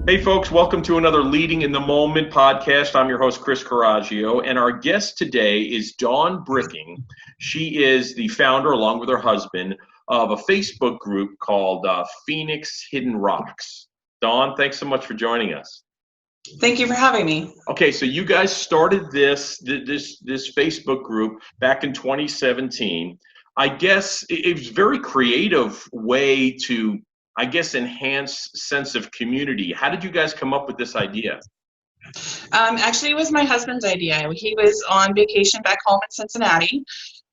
Hey folks, welcome to another Leading in the Moment podcast. I'm your host, Chris Coraggio, and our guest today is Dawn Bricking. She is the founder, along with her husband, of a Facebook group called Phoenix Hidden Rocks. Dawn, thanks so much for joining us. Thank you for having me. Okay, so you guys started this Facebook group back in 2017. I guess it was a very creative way to enhance sense of community. How did you guys come up with this idea? Actually, it was my husband's idea. He was on vacation back home in Cincinnati,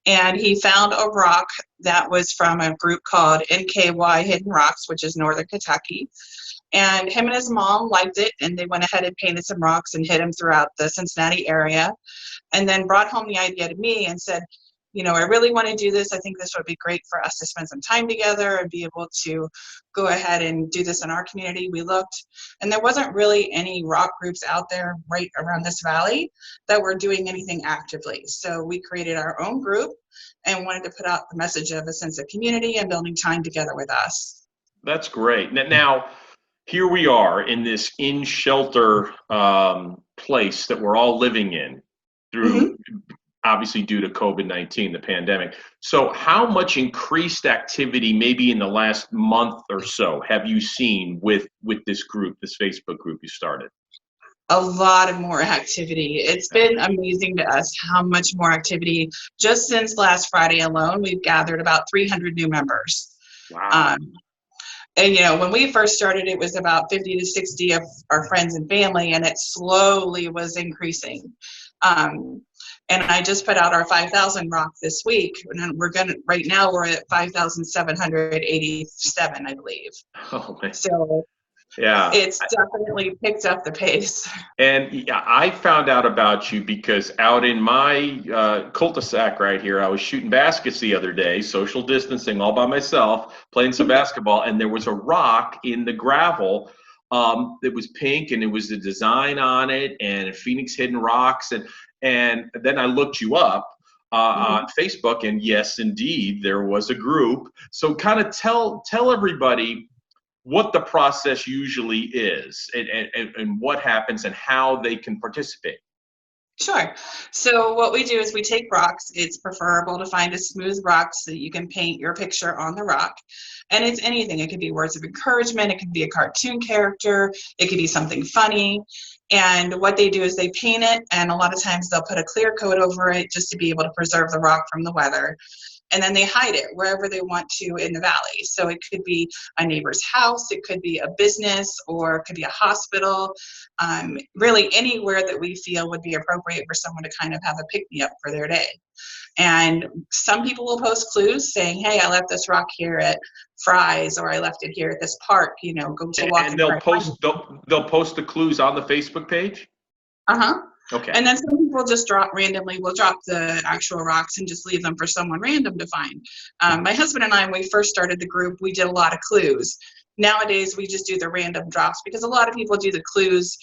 and he found a rock that was from a group called NKY Hidden Rocks, which is Northern Kentucky. And him and his mom liked it, and they went ahead and painted some rocks and hid them throughout the Cincinnati area, and then brought home the idea to me and said, I really want to do this. I think this would be great for us to spend some time together and be able to go ahead and do this in our community. We looked, and there wasn't really any rock groups out there right around this valley that were doing anything actively. So we created our own group and wanted to put out the message of a sense of community and building time together with us. That's great. Now, here we are in this in-shelter place that we're all living in through obviously due to COVID-19, the pandemic. So how much increased activity maybe in the last month or so have you seen with this group, this Facebook group you started? A lot of more activity. It's been amazing to us how much more activity. Just since last Friday alone, we've gathered about 300 new members. Wow. And when we first started, it was about 50 to 60 of our friends and family, and it slowly was increasing. And I just put out our 5,000 rock this week, and right now we're at 5,787, I believe. Oh man. So yeah, it's definitely picked up the pace. And I found out about you because out in my cul-de-sac right here, I was shooting baskets the other day, social distancing all by myself, playing some basketball, and there was a rock in the gravel that was pink, and it was the design on it, and Phoenix Hidden Rocks, and then I looked you up on Facebook, and yes, indeed, there was a group. So kind of tell everybody what the process usually is and what happens and how they can participate. Sure. So what we do is we take rocks. It's preferable to find a smooth rock so that you can paint your picture on the rock. And it's anything. It could be words of encouragement. It could be a cartoon character. It could be something funny. And what they do is they paint it, and a lot of times they'll put a clear coat over it just to be able to preserve the rock from the weather. And then they hide it wherever they want to in the valley. So it could be a neighbor's house, it could be a business, or it could be a hospital, really anywhere that we feel would be appropriate for someone to kind of have a pick-me-up for their day. And some people will post clues saying, hey, I left this rock here at Fry's, or I left it here at this park, go to walk. And they'll post the clues on the Facebook page? Okay. And then some people just we'll drop the actual rocks and just leave them for someone random to find. My husband and I, when we first started the group, we did a lot of clues. Nowadays, we just do the random drops because a lot of people do the clues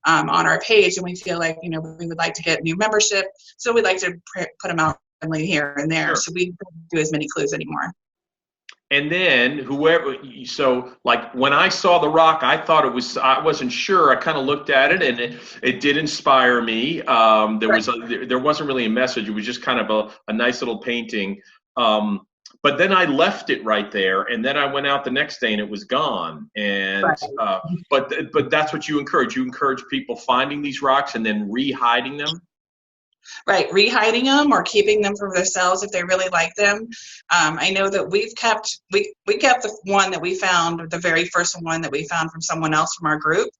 on our page, and we feel like, we would like to get new membership. So we like to put them out here and there. Sure. So we don't do as many clues anymore. And then so like when I saw the rock, I wasn't sure. I kind of looked at it, and it did inspire me. There wasn't really a message. It was just kind of a nice little painting. But then I left it right there, and then I went out the next day and it was gone. And but that's what you encourage. You encourage people finding these rocks and then re-hiding them. Right, rehiding them or keeping them for themselves if they really like them. I know that we kept the one that we found, the very first one that we found from someone else from our group,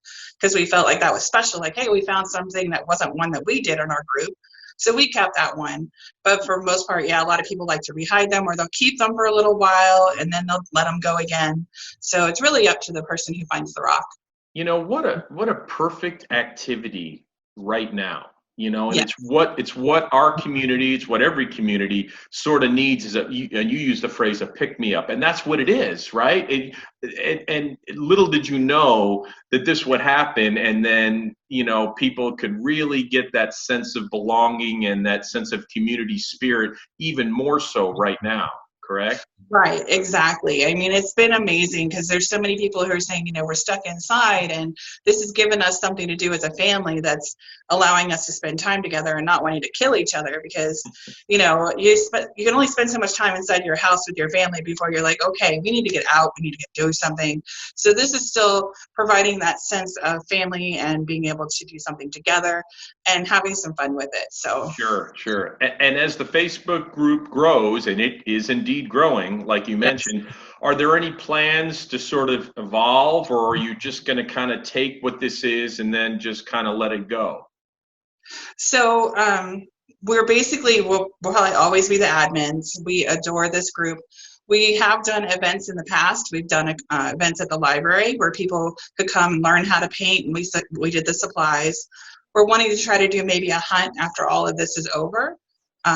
because we felt like that was special. Like, hey, we found something that wasn't one that we did in our group. So we kept that one. But for the most part, a lot of people like to rehide them, or they'll keep them for a little while and then they'll let them go again. So it's really up to the person who finds the rock. What a perfect activity right now. And it's what our community, it's what every community sort of needs and you use the phrase a pick-me-up, and that's what it is, right? And little did you know that this would happen, and then, people could really get that sense of belonging and that sense of community spirit even more so right now, correct? Right, exactly. I mean, it's been amazing because there's so many people who are saying, we're stuck inside, and this has given us something to do as a family that's allowing us to spend time together and not wanting to kill each other because, you can only spend so much time inside your house with your family before you're like, okay, we need to get out, we need to do something. So this is still providing that sense of family and being able to do something together and having some fun with it. So Sure, sure. And as the Facebook group grows, and it is indeed growing, like you yes. mentioned, are there any plans to sort of evolve, or are you just going to kind of take what this is and then just kind of let it go? So we'll probably always be the admins. We adore this group. We have done events in the past. We've done events at the library where people could come and learn how to paint, and we did the supplies. We're wanting to try to do maybe a hunt after all of this is over,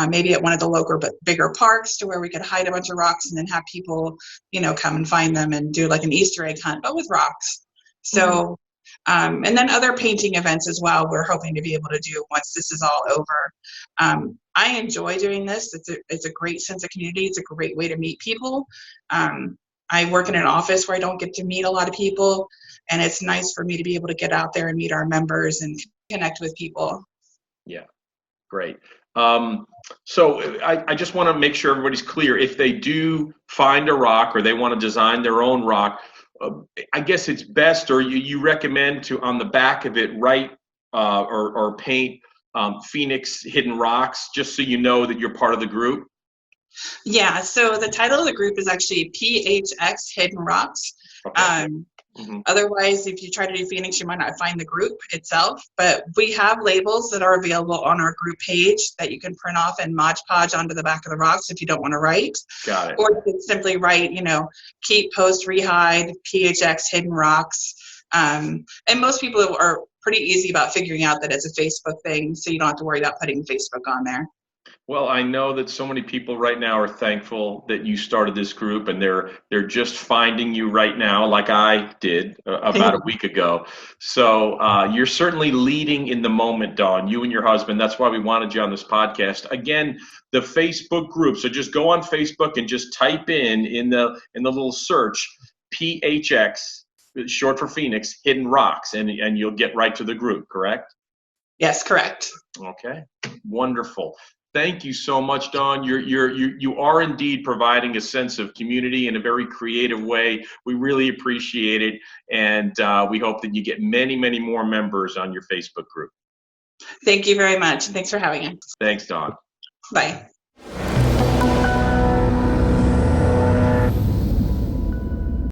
maybe at one of the local but bigger parks to where we could hide a bunch of rocks and then have people, come and find them and do like an Easter egg hunt, but with rocks. Mhm. So and then other painting events as well, we're hoping to be able to do once this is all over. I enjoy doing this. It's a great sense of community. It's a great way to meet people. I work in an office where I don't get to meet a lot of people, and it's nice for me to be able to get out there and meet our members and connect with people. Yeah, great. Um, so I just want to make sure everybody's clear. If they do find a rock or they want to design their own rock, uh, I guess it's best, or you recommend to on the back of it write or paint Phoenix Hidden Rocks, just so you know that you're part of the group. Yeah, so the title of the group is actually PHX Hidden Rocks. Okay. Um, Hmm. Otherwise, if you try to do Phoenix, you might not find the group itself. But we have labels that are available on our group page that you can print off and Mod Podge onto the back of the rocks if you don't want to write. Got it. Or you can simply write, keep, post, rehide, PHX Hidden Rocks. And most people are pretty easy about figuring out that it's a Facebook thing, so you don't have to worry about putting Facebook on there. Well, I know that so many people right now are thankful that you started this group, and they're just finding you right now, like I did about a week ago. So you're certainly leading in the moment, Dawn. You and your husband. That's why we wanted you on this podcast. Again, the Facebook group. So just go on Facebook and just type in the little search PHX, short for Phoenix, Hidden Rocks, and you'll get right to the group. Correct? Yes, correct. Okay, wonderful. Thank you so much, Dawn. You are indeed providing a sense of community in a very creative way. We really appreciate it, and we hope that you get many, many more members on your Facebook group. Thank you very much. Thanks for having us. Thanks, Dawn. Bye.